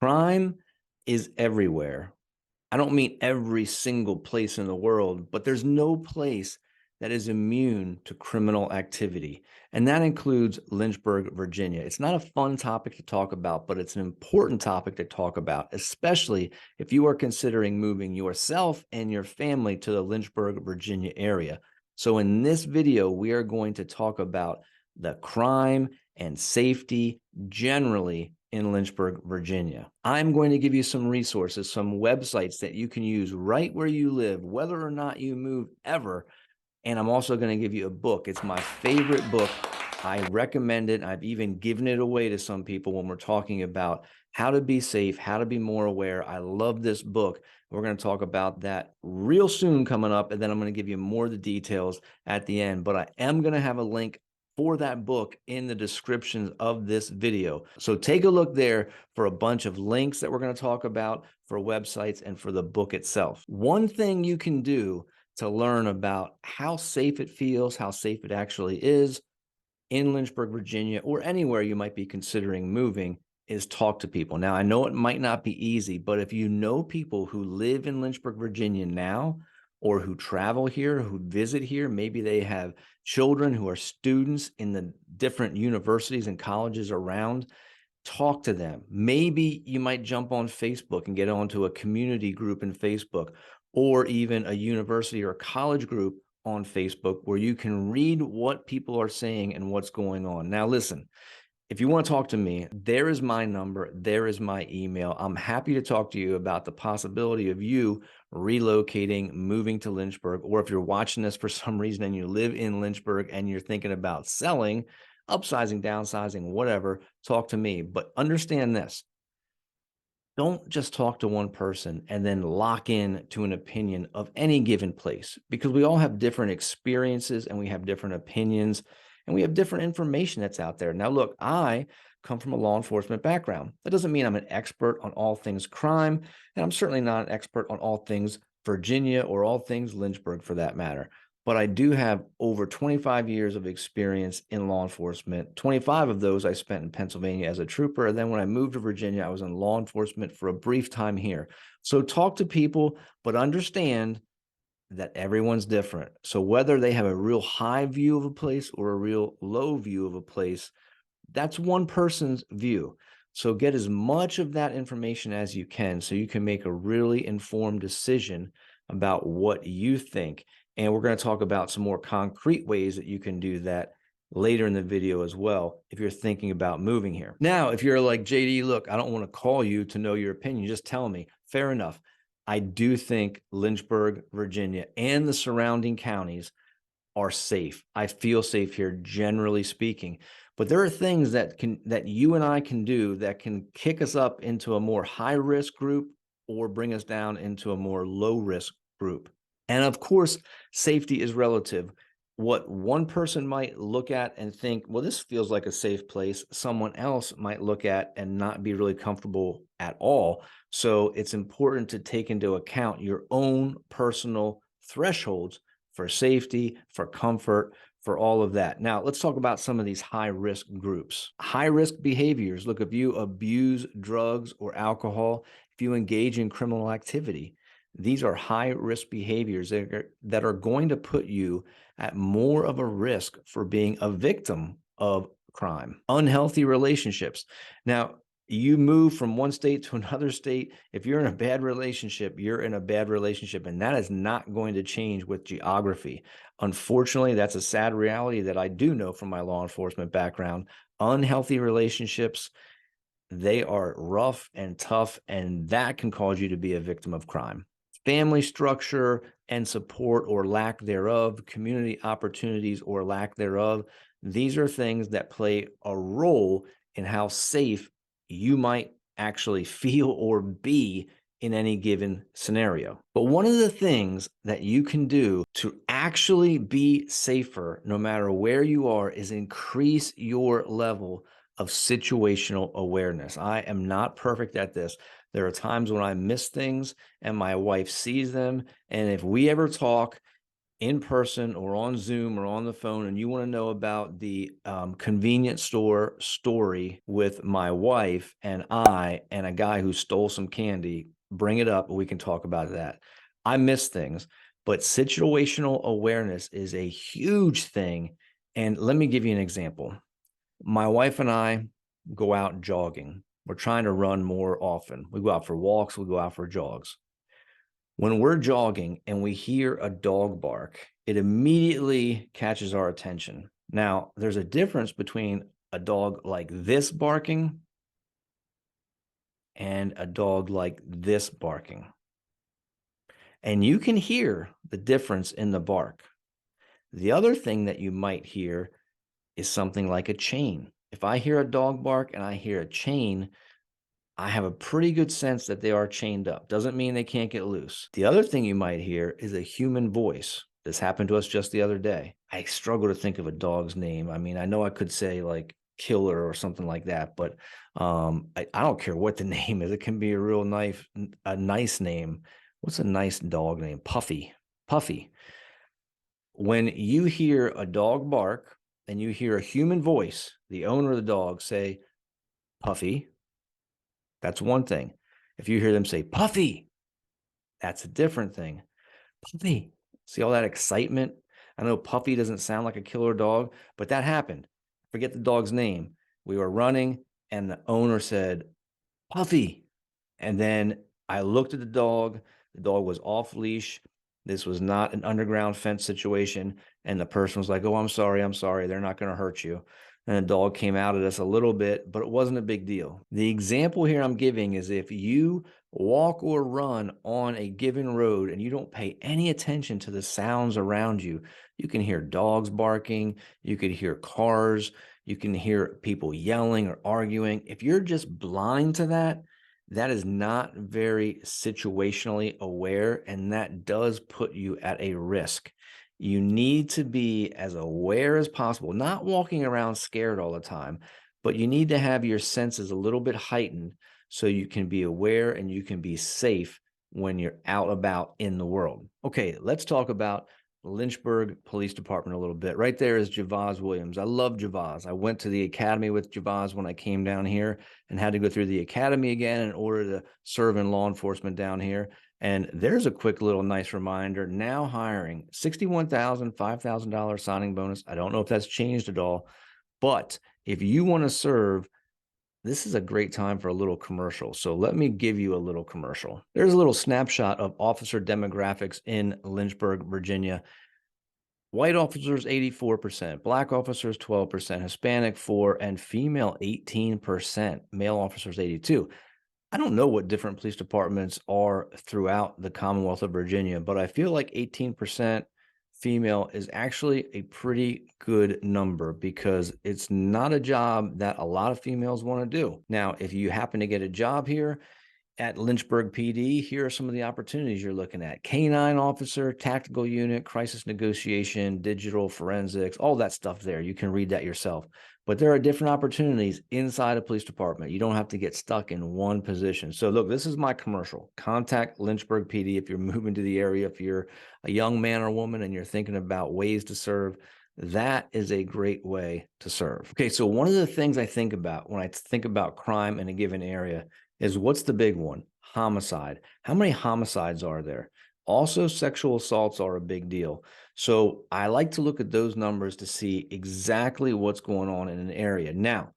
Crime is everywhere. I don't mean every single place in the world, but there's no place that is immune to criminal activity. And that includes Lynchburg, Virginia. It's not a fun topic to talk about, but it's an important topic to talk about, especially if you are considering moving yourself and your family to the Lynchburg, Virginia area. So in this video, we are going to talk about the crime and safety generally in Lynchburg, Virginia. I'm going to give you some resources, some websites that you can use right where you live, whether or not you move ever. And I'm also going to give you a book. It's my favorite book. I recommend it. I've even given it away to some people when we're talking about how to be safe, how to be more aware. I love this book. We're going to talk about that real soon coming up, and then I'm going to give you more of the details at the end. But I am going to have a link for that book in the description of this video. So take a look there for a bunch of links that we're going to talk about, for websites and for the book itself. One thing you can do to learn about how safe it feels, how safe it actually is in Lynchburg, Virginia, or anywhere you might be considering moving, is talk to people. Now, I know it might not be easy, but if you know people who live in Lynchburg, Virginia now, or who travel here, who visit here, maybe they have children who are students in the different universities and colleges around, talk to them. Maybe you might jump on Facebook and get onto a community group in Facebook, or even a university or college group on Facebook where you can read what people are saying and what's going on. Now, listen, if you want to talk to me, there is my number, there is my email. I'm happy to talk to you about the possibility of you relocating, moving to Lynchburg, or if you're watching this for some reason and you live in Lynchburg and you're thinking about selling, upsizing, downsizing, whatever, talk to me. But understand this. Don't just talk to one person and then lock in to an opinion of any given place, because we all have different experiences and we have different opinions and we have different information that's out there. Now, look, I come from a law enforcement background. That doesn't mean I'm an expert on all things crime, and I'm certainly not an expert on all things Virginia or all things Lynchburg for that matter. But I do have over 25 years of experience in law enforcement. 25 of those I spent in Pennsylvania as a trooper. And then when I moved to Virginia, I was in law enforcement for a brief time here. So talk to people, but understand that everyone's different. So whether they have a real high view of a place or a real low view of a place, that's one person's view. So get as much of that information as you can so you can make a really informed decision about what you think. And we're going to talk about some more concrete ways that you can do that later in the video as well, if you're thinking about moving here. Now, if you're like, JD, look, I don't want to call you to know your opinion, just tell me. Fair enough. I do think Lynchburg, Virginia, and the surrounding counties are safe. I feel safe here, generally speaking. But there are things that you and I can do that can kick us up into a more high-risk group or bring us down into a more low-risk group. And of course, safety is relative. What one person might look at and think, well, this feels like a safe place, someone else might look at and not be really comfortable at all. So it's important to take into account your own personal thresholds for safety, for comfort, for all of that. Now, let's talk about some of these high-risk groups. High-risk behaviors. Look, if you abuse drugs or alcohol, if you engage in criminal activity, these are high-risk behaviors that are going to put you at more of a risk for being a victim of crime. Unhealthy relationships. Now, you move from one state to another state. If you're in a bad relationship, you're in a bad relationship, and that is not going to change with geography. Unfortunately, that's a sad reality that I do know from my law enforcement background. Unhealthy relationships, they are rough and tough, and that can cause you to be a victim of crime. Family structure and support or lack thereof, community opportunities or lack thereof, these are things that play a role in how safe you might actually feel or be in any given scenario. But one of the things that you can do to actually be safer, no matter where you are, is increase your level of situational awareness. I am not perfect at this. There are times when I miss things and my wife sees them. And if we ever talk, in person or on Zoom or on the phone, and you want to know about the convenience store story with my wife and I and a guy who stole some candy, bring it up and we can talk about that. I miss things, but situational awareness is a huge thing. And let me give you an example. My wife and I go out jogging. We're trying to run more often. We go out for walks, we go out for jogs. When we're jogging and we hear a dog bark, it immediately catches our attention. Now, there's a difference between a dog like this barking and a dog like this barking. And you can hear the difference in the bark. The other thing that you might hear is something like a chain. If I hear a dog bark and I hear a chain, I have a pretty good sense that they are chained up. Doesn't mean they can't get loose. The other thing you might hear is a human voice. This happened to us just the other day. I struggle to think of a dog's name. I mean, I know I could say like Killer or something like that, but I don't care what the name is. It can be a nice name. What's a nice dog name? Puffy. Puffy. When you hear a dog bark and you hear a human voice, the owner of the dog say, Puffy, that's one thing. If you hear them say, Puffy, that's a different thing. Puffy. See all that excitement? I know Puffy doesn't sound like a killer dog, but that happened. Forget the dog's name. We were running and the owner said, Puffy. And then I looked at the dog. The dog was off leash. This was not an underground fence situation. And the person was like, oh, I'm sorry. They're not going to hurt you. And the dog came out at us a little bit, but it wasn't a big deal. The example here I'm giving is if you walk or run on a given road and you don't pay any attention to the sounds around you, you can hear dogs barking, you could hear cars, you can hear people yelling or arguing. If you're just blind to that, that is not very situationally aware, and that does put you at a risk. You need to be as aware as possible, not walking around scared all the time, but you need to have your senses a little bit heightened so you can be aware and you can be safe when you're out about in the world. Okay, let's talk about Lynchburg Police Department a little bit. Right there is Javaz Williams. I love Javaz. I went to the academy with Javaz when I came down here and had to go through the academy again in order to serve in law enforcement down here. And there's a quick little nice reminder. Now hiring $61,000, $5,000 signing bonus. I don't know if that's changed at all, but if you want to serve, this is a great time for a little commercial. So let me give you a little commercial. There's a little snapshot of officer demographics in Lynchburg, Virginia. White officers, 84%, black officers, 12%, Hispanic, 4%, and female, 18%, male officers, 82%. I don't know what different police departments are throughout the Commonwealth of Virginia, but I feel like 18% female is actually a pretty good number because it's not a job that a lot of females want to do. Now, if you happen to get a job here at Lynchburg PD, here are some of the opportunities you're looking at. Canine officer, tactical unit, crisis negotiation, digital forensics, all that stuff there. You can read that yourself. But there are different opportunities inside a police department. You don't have to get stuck in one position. So look, this is my commercial. Contact Lynchburg PD if you're moving to the area, if you're a young man or woman and you're thinking about ways to serve. That is a great way to serve. Okay, so one of the things I think about when I think about crime in a given area is what's the big one? Homicide. How many homicides are there? Also, sexual assaults are a big deal. So I like to look at those numbers to see exactly what's going on in an area. Now,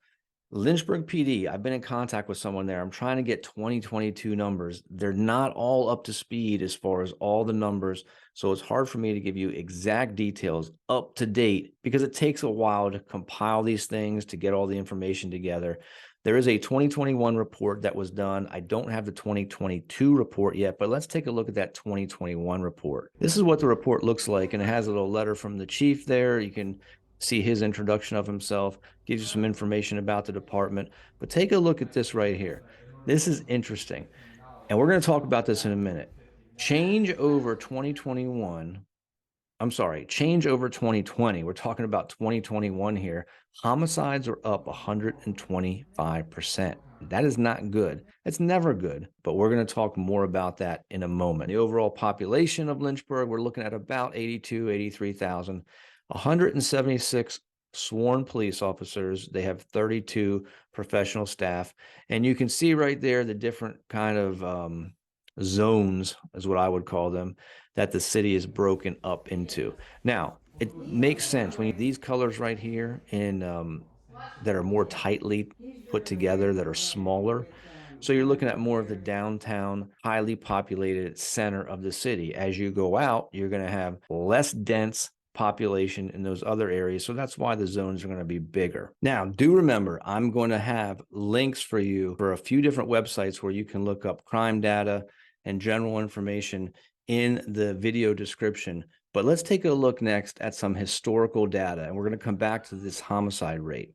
Lynchburg PD, I've been in contact with someone there. I'm trying to get 2022 numbers. They're not all up to speed as far as all the numbers. So it's hard for me to give you exact details up to date because it takes a while to compile these things, to get all the information together. There is a 2021 report that was done. I don't have the 2022 report yet, but let's take a look at that 2021 report. This is what the report looks like, and it has a little letter from the chief there. You can see his introduction of himself, gives you some information about the department. But take a look at this right here. This is interesting, and we're going to talk about this in a minute. Change over 2021. I'm sorry, change over 2020. We're talking about 2021 here. Homicides are up 125%. That is not good. It's never good, but we're going to talk more about that in a moment. The overall population of Lynchburg, we're looking at about 83,000, 176 sworn police officers. They have 32 professional staff. And you can see right there the different kind of zones, is what I would call them, that the city is broken up into. Now, it makes sense when these colors right here in that are more tightly put together, that are smaller. So you're looking at more of the downtown, highly populated center of the city. As you go out, you're going to have less dense population in those other areas. So that's why the zones are going to be bigger. Now, do remember, I'm going to have links for you for a few different websites where you can look up crime data and general information in the video description. But let's take a look next at some historical data, and we're going to come back to this homicide rate.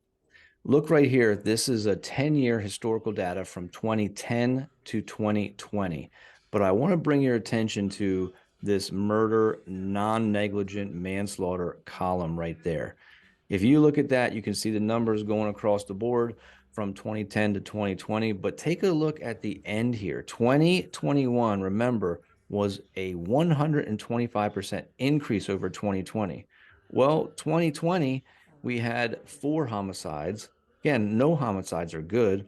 Look right here. This is a 10-year historical data from 2010 to 2020. But I want to bring your attention to this murder, non-negligent manslaughter column right there. If you look at that, you can see the numbers going across the board from 2010 to 2020. But take a look at the end here. 2021, remember, was a 125% increase over 2020. Well, 2020, we had 4 homicides. Again, no homicides are good,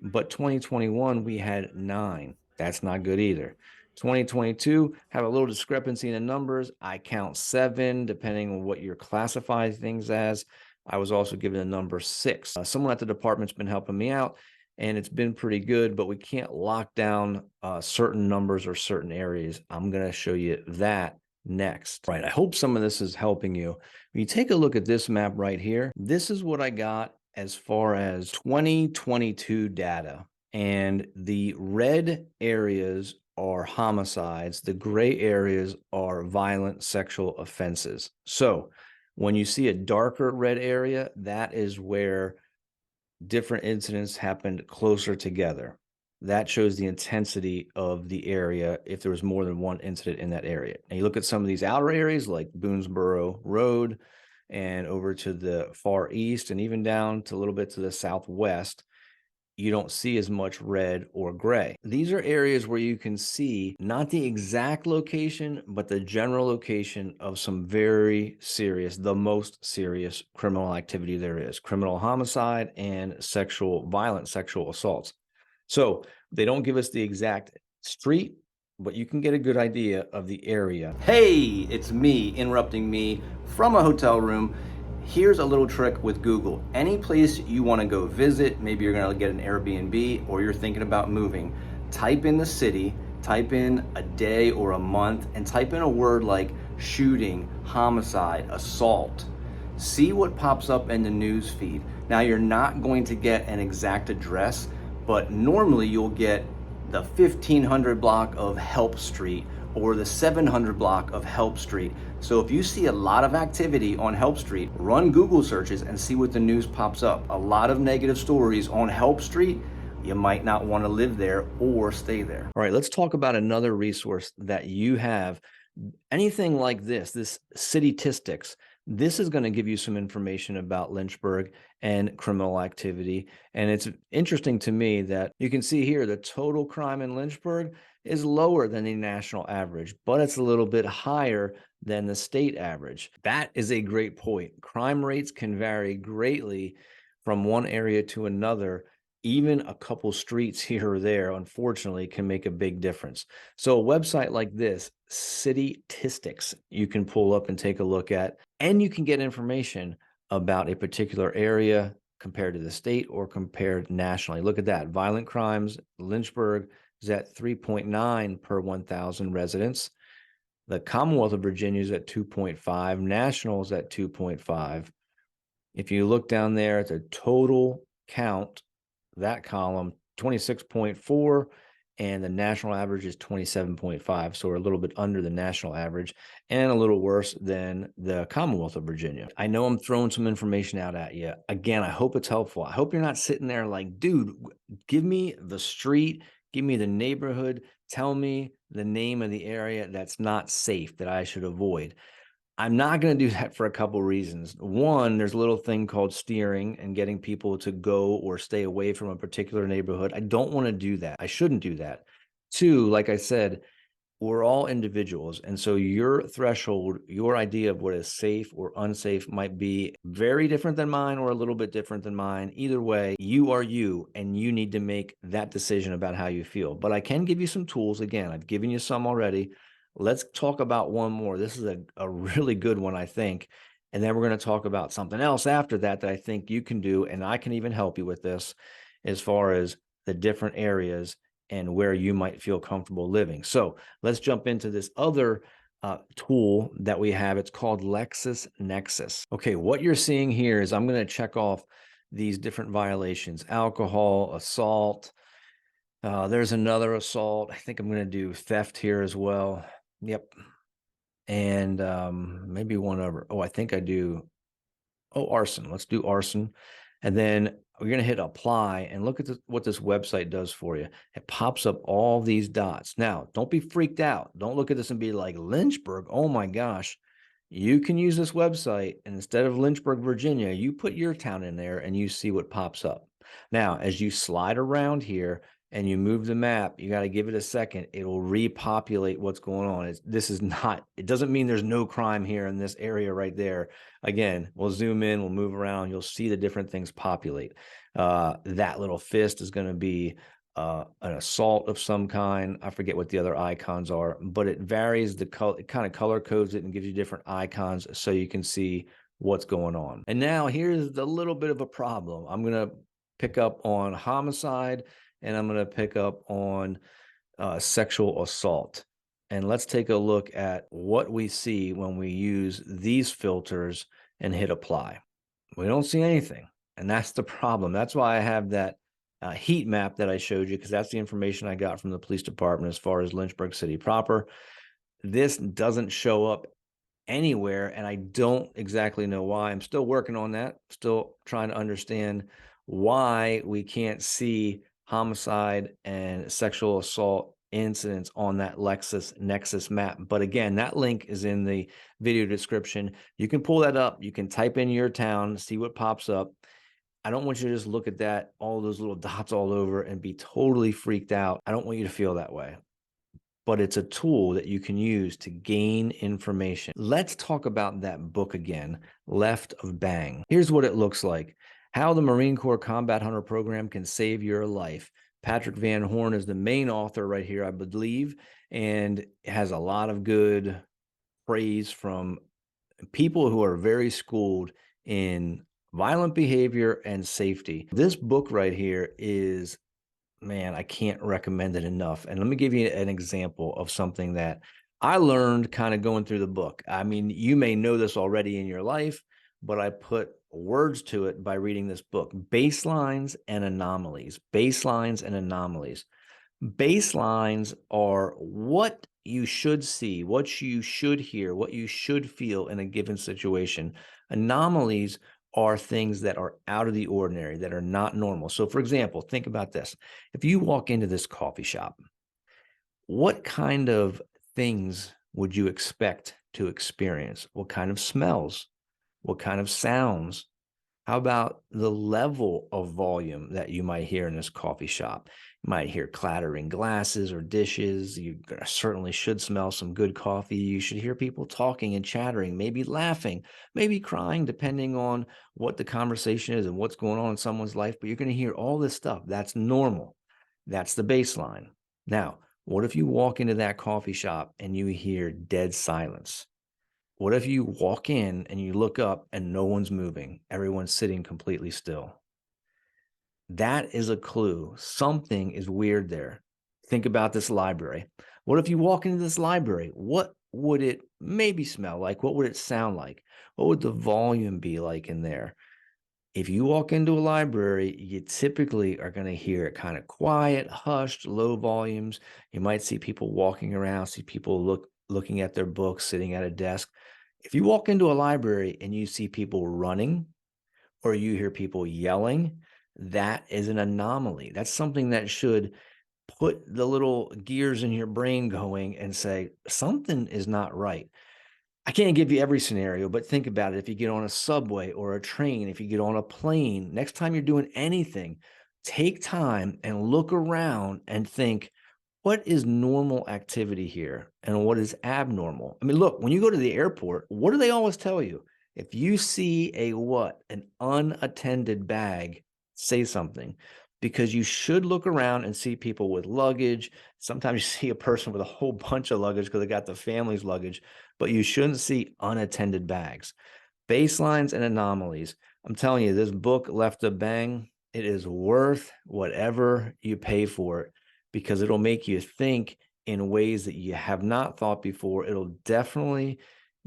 but 2021, we had 9. That's not good either. 2022, have a little discrepancy in the numbers. I count 7, depending on what you're classifying things as. I was also given the number 6. Someone at the department's been helping me out, and it's been pretty good, but we can't lock down certain numbers or certain areas. I'm going to show you that next. Right, I hope some of this is helping you. When you take a look at this map right here, this is what I got as far as 2022 data. And the red areas are homicides. The gray areas are violent sexual offenses. So when you see a darker red area, that is where different incidents happened closer together. That shows the intensity of the area if there was more than one incident in that area. And you look at some of these outer areas like Boonesboro Road and over to the far east and even down to a little bit to the southwest, you don't see as much red or gray. These are areas where you can see not the exact location, but the general location of some very serious, the most serious criminal activity there is: criminal homicide and violent sexual assaults. So they don't give us the exact street, but you can get a good idea of the area. Hey, it's me interrupting me from a hotel room. Here's a little trick with Google. Any place you want to go visit, maybe you're going to get an Airbnb or you're thinking about moving, type in the city, type in a day or a month, and type in a word like shooting, homicide, assault. See what pops up in the news feed. Now, you're not going to get an exact address, but normally you'll get the 1500 block of Help Street or the 700 block of Help Street. So if you see a lot of activity on Help Street, run Google searches and see what the news pops up. A lot of negative stories on Help Street. You might not want to live there or stay there. All right, let's talk about another resource that you have. Anything like this Cititistics. This is going to give you some information about Lynchburg and criminal activity. And it's interesting to me that you can see here the total crime in Lynchburg is lower than the national average, but it's a little bit higher than the state average. That is a great point. Crime rates can vary greatly from one area to another. Even a couple streets here or there, unfortunately, can make a big difference. So a website like this, Cititistics, you can pull up and take a look at, and you can get information about a particular area compared to the state or compared nationally. Look at that. Violent crimes, Lynchburg is at 3.9 per 1,000 residents. The Commonwealth of Virginia is at 2.5. National is at 2.5. If you look down there at the total count, that column, 26.4, and the national average is 27.5. So we're a little bit under the national average and a little worse than the Commonwealth of Virginia. I know I'm throwing some information out at you. Again, I hope it's helpful. I hope you're not sitting there like, dude, give me the street, give me the neighborhood, tell me the name of the area that's not safe, that I should avoid. I'm not going to do that for a couple reasons. One, there's a little thing called steering and getting people to go or stay away from a particular neighborhood. I don't want to do that. I shouldn't do that. Two, like I said, we're all individuals. And so your threshold, your idea of what is safe or unsafe might be very different than mine or a little bit different than mine. Either way, you are you, and you need to make that decision about how you feel. But I can give you some tools. Again, I've given you some already. Let's talk about one more. This is a really good one, I think. And then we're going to talk about something else after that that I think you can do. And I can even help you with this as far as the different areas and where you might feel comfortable living. So let's jump into this other tool that we have. It's called Lexus Nexus. Okay, what you're seeing here is I'm going to check off these different violations: alcohol, assault. There's another assault. I think I'm going to do theft here as well. Yep. And maybe one over. Oh, I think I do. Oh, arson. Let's do arson. And then we're going to hit apply and look at what this website does for you. It pops up all these dots. Now, don't be freaked out. Don't look at this and be like, Lynchburg, oh my gosh. You can use this website, and instead of Lynchburg, Virginia, you put your town in there and you see what pops up. Now, as you slide around here and you move the map, you got to give it a second. It'll repopulate what's going on. This is not, it doesn't mean there's no crime here in this area right there. Again, we'll zoom in, we'll move around, you'll see the different things populate. That little fist is going to be an assault of some kind. I forget what the other icons are, but it varies the color, it kind of color codes it and gives you different icons so you can see what's going on. And now here's the little bit of a problem. I'm going to pick up on homicide, and I'm going to pick up on sexual assault. And let's take a look at what we see when we use these filters and hit apply. We don't see anything. And that's the problem. That's why I have that heat map that I showed you, because that's the information I got from the police department as far as Lynchburg City proper. This doesn't show up anywhere, and I don't exactly know why. I'm still working on that, still trying to understand why we can't see homicide and sexual assault incidents on that Lexus Nexus map. But again, that link is in the video description. You can pull that up. You can type in your town, see what pops up. I don't want you to just look at that, all those little dots all over, and be totally freaked out. I don't want you to feel that way. But it's a tool that you can use to gain information. Let's talk about that book again, Left of Bang. Here's what it looks like: How the Marine Corps Combat Hunter Program Can Save Your Life. Patrick Van Horn is the main author right here, I believe, and has a lot of good praise from people who are very schooled in violent behavior and safety. This book right here is, man, I can't recommend it enough. And let me give you an example of something that I learned kind of going through the book. I mean, you may know this already in your life, but I put words to it by reading this book: Baselines and Anomalies. Baselines and Anomalies. Baselines are what you should see, what you should hear, what you should feel in a given situation. Anomalies are things that are out of the ordinary, that are not normal. So, for example, think about this. If you walk into this coffee shop, what kind of things would you expect to experience? What kind of smells? What kind of sounds? How about the level of volume that you might hear in this coffee shop? You might hear clattering glasses or dishes. You certainly should smell some good coffee. You should hear people talking and chattering, maybe laughing, maybe crying, depending on what the conversation is and what's going on in someone's life. But you're going to hear all this stuff. That's normal. That's the baseline. Now, what if you walk into that coffee shop and you hear dead silence? What if you walk in and you look up and no one's moving? Everyone's sitting completely still. That is a clue. Something is weird there. Think about this library. What if you walk into this library? What would it maybe smell like? What would it sound like? What would the volume be like in there? If you walk into a library, you typically are going to hear it kind of quiet, hushed, low volumes. You might see people walking around, see people looking at their books, sitting at a desk. If you walk into a library and you see people running or you hear people yelling, that is an anomaly. That's something that should put the little gears in your brain going and say, something is not right. I can't give you every scenario, but think about it. If you get on a subway or a train, if you get on a plane, next time you're doing anything, take time and look around and think, what is normal activity here and what is abnormal? I mean, look, when you go to the airport, what do they always tell you? If you see a what? An unattended bag, say something, because you should look around and see people with luggage. Sometimes you see a person with a whole bunch of luggage because they got the family's luggage, but you shouldn't see unattended bags. Baselines and anomalies. I'm telling you, this book left a bang. It is worth whatever you pay for it because it'll make you think in ways that you have not thought before. It'll definitely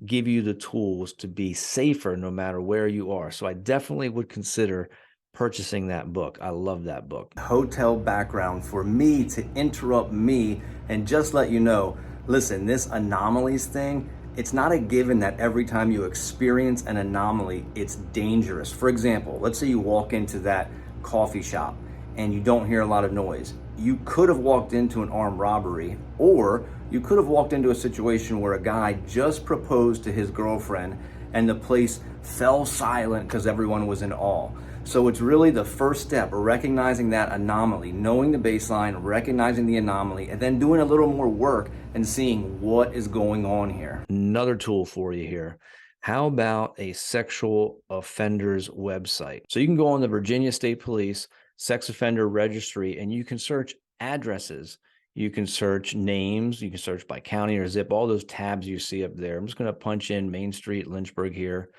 give you the tools to be safer no matter where you are. So I definitely would consider purchasing that book. I love that book. Hotel background for me to interrupt me and just let you know, listen, this anomalies thing, it's not a given that every time you experience an anomaly, it's dangerous. For example, let's say you walk into that coffee shop and you don't hear a lot of noise. You could have walked into an armed robbery, or you could have walked into a situation where a guy just proposed to his girlfriend and the place fell silent because everyone was in awe. So it's really the first step, recognizing that anomaly, knowing the baseline, recognizing the anomaly, and then doing a little more work and seeing what is going on here. Another tool for you here. How about a sexual offenders website? So you can go on the Virginia State Police Sex Offender Registry and you can search addresses. You can search names. You can search by county or zip, all those tabs you see up there. I'm just going to punch in Main Street, Lynchburg here.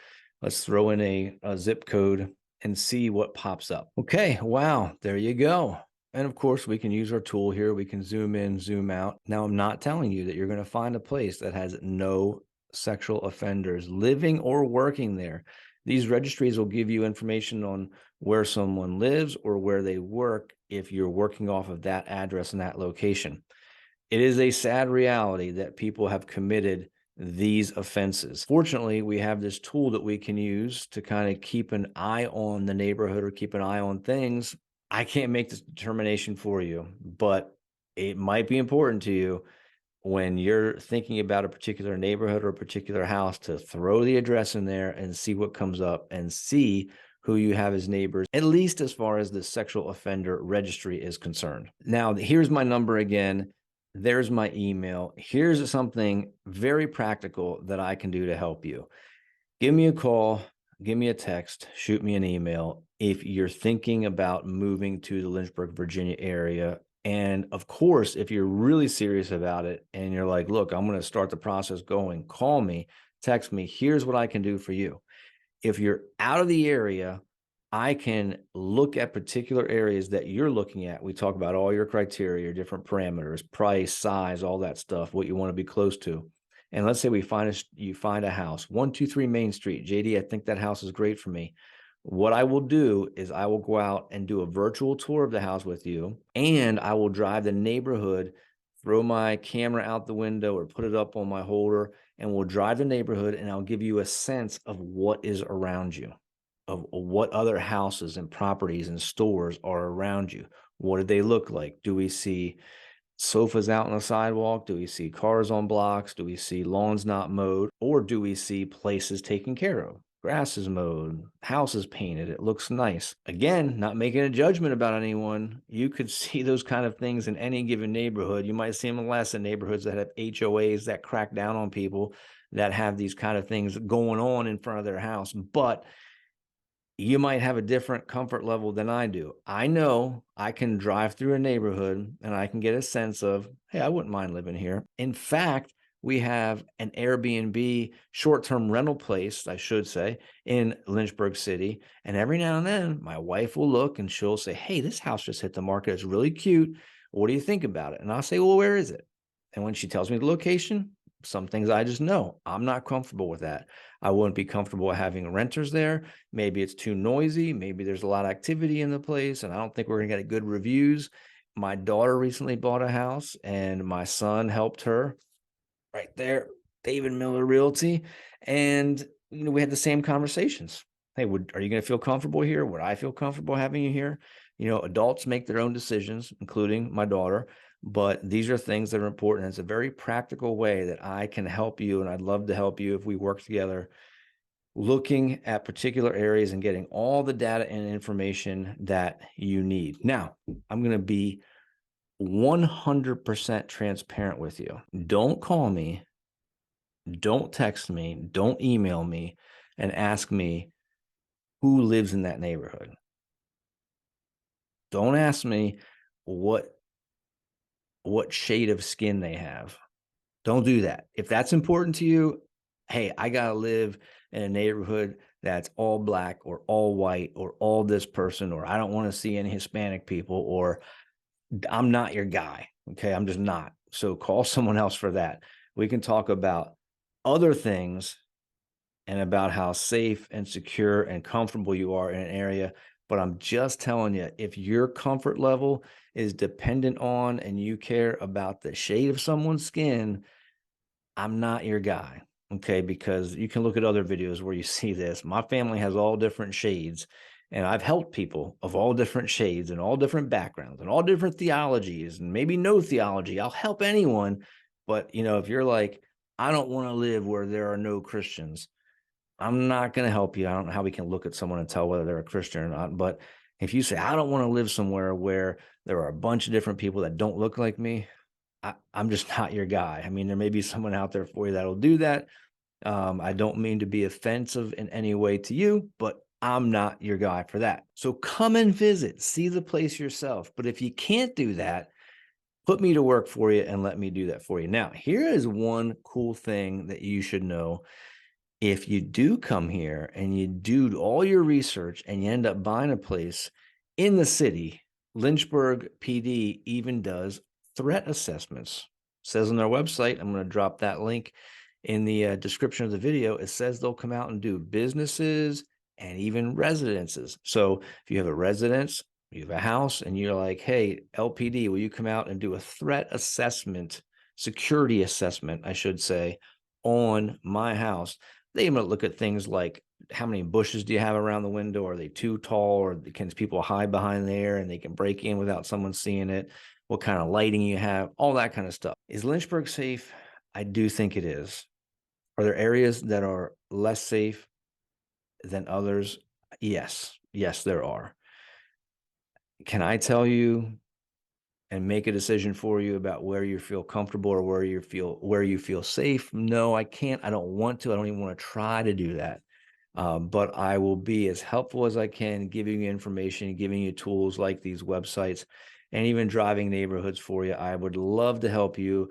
Let's throw in a zip code and see what pops up. Okay, wow, there you go. And of course, we can use our tool here. We can zoom in, zoom out. Now, I'm not telling you that you're going to find a place that has no sexual offenders living or working there. These registries will give you information on where someone lives or where they work if you're working off of that address and that location. It is a sad reality that people have committed these offenses. Fortunately, we have this tool that we can use to kind of keep an eye on the neighborhood or keep an eye on things. I can't make this determination for you, but it might be important to you when you're thinking about a particular neighborhood or a particular house to throw the address in there and see what comes up and see who you have as neighbors, at least as far as the sexual offender registry is concerned. Now, here's my number again. There's my email. Here's something very practical that I can do to help you. Give me a call, give me a text, shoot me an email if you're thinking about moving to the Lynchburg, Virginia area. And of course, if you're really serious about it and you're like, look, I'm going to start the process going, call me, text me. Here's what I can do for you. If you're out of the area, I can look at particular areas that you're looking at. We talk about all your criteria, your different parameters, price, size, all that stuff, what you want to be close to. And let's say you find a house, 123 Main Street. JD, I think that house is great for me. What I will do is I will go out and do a virtual tour of the house with you, and I will drive the neighborhood, throw my camera out the window or put it up on my holder, and we'll drive the neighborhood, and I'll give you a sense of what is around you, of what other houses and properties and stores are around you. What do they look like? Do we see sofas out on the sidewalk? Do we see cars on blocks? Do we see lawns not mowed? Or do we see places taken care of? Grass is mowed, house is painted, it looks nice. Again, not making a judgment about anyone. You could see those kind of things in any given neighborhood. You might see them less in neighborhoods that have HOAs that crack down on people that have these kind of things going on in front of their house. But you might have a different comfort level than I do. I know I can drive through a neighborhood and I can get a sense of, hey, I wouldn't mind living here. In fact, we have an Airbnb short-term rental place, I should say, in Lynchburg City. And every now and then my wife will look and she'll say, hey, this house just hit the market. It's really cute. What do you think about it? And I'll say, well, where is it? And when she tells me the location, some things I just know I'm not comfortable with that. I wouldn't be comfortable having renters there. Maybe it's too noisy. Maybe there's a lot of activity in the place and I don't think we're going to get good reviews. My daughter recently bought a house and my son helped her right there, JDMillerRealty. And, we had the same conversations. Hey, are you going to feel comfortable here? Would I feel comfortable having you here? Adults make their own decisions, including my daughter. but these are things that are important. It's a very practical way that I can help you, and I'd love to help you if we work together, looking at particular areas and getting all the data and information that you need. Now, I'm going to be 100% transparent with you. Don't call me, don't text me, don't email me and ask me who lives in that neighborhood. Don't ask me what shade of skin they have. Don't do that. If that's important to you, hey, I got to live in a neighborhood that's all black or all white or all this person, or I don't want to see any Hispanic people, or I'm not your guy. Okay. I'm just not. So call someone else for that. We can talk about other things and about how safe and secure and comfortable you are in an area. But I'm just telling you, if your comfort level is dependent on and you care about the shade of someone's skin, I'm not your guy. Okay. Because you can look at other videos where you see this. My family has all different shades, and I've helped people of all different shades and all different backgrounds and all different theologies and maybe no theology. I'll help anyone. But, if you're like, I don't want to live where there are no Christians, I'm not going to help you. I don't know how we can look at someone and tell whether they're a Christian or not. But if you say, I don't want to live somewhere where there are a bunch of different people that don't look like me, I'm just not your guy. I mean, there may be someone out there for you that'll do that. I don't mean to be offensive in any way to you, but I'm not your guy for that. So come and visit, see the place yourself. But if you can't do that, put me to work for you and let me do that for you. Now, here is one cool thing that you should know. If you do come here and you do all your research and you end up buying a place in the city, Lynchburg PD even does threat assessments. It says on their website, I'm going to drop that link in the description of the video. It says they'll come out and do businesses and even residences. So if you have a residence, you have a house, and you're like, hey, LPD, will you come out and do a threat assessment, security assessment, I should say, on my house? They even look at things like, how many bushes do you have around the window? Are they too tall, or can people hide behind there and they can break in without someone seeing it? What kind of lighting you have, all that kind of stuff. Is Lynchburg safe? I do think it is. Are there areas that are less safe than others? Yes. Yes, there are. Can I tell you and make a decision for you about where you feel comfortable or where you feel safe? No, I can't. I don't want to. I don't even want to try to do that. But I will be as helpful as I can, giving you information, giving you tools like these websites, and even driving neighborhoods for you. I would love to help you.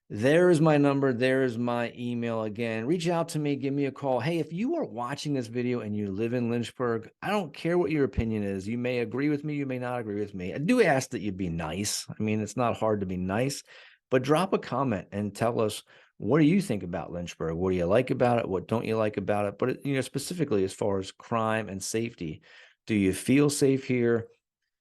There is my number. There is my email. Again, reach out to me, give me a call. Hey, if you are watching this video and you live in Lynchburg, I don't care what your opinion is. You may agree with me, you may not agree with me. I do ask that you be nice. I mean, it's not hard to be nice, but drop a comment and tell us, what do you think about Lynchburg? What do you like about it? What don't you like about it? But, specifically as far as crime and safety, do you feel safe here?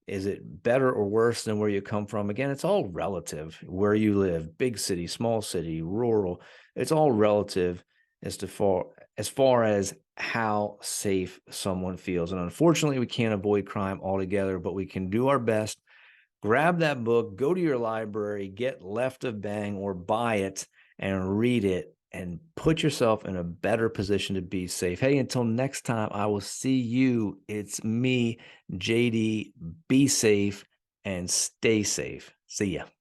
Is it better or worse than where you come from? Again, it's all relative. Where you live, big city, small city, rural, it's all relative as far as how safe someone feels. And unfortunately, we can't avoid crime altogether, but we can do our best. Grab that book, go to your library, get Left of Bang or buy it and read it, and put yourself in a better position to be safe. Hey, until next time, I will see you. It's me, JD. Be safe and stay safe. See ya.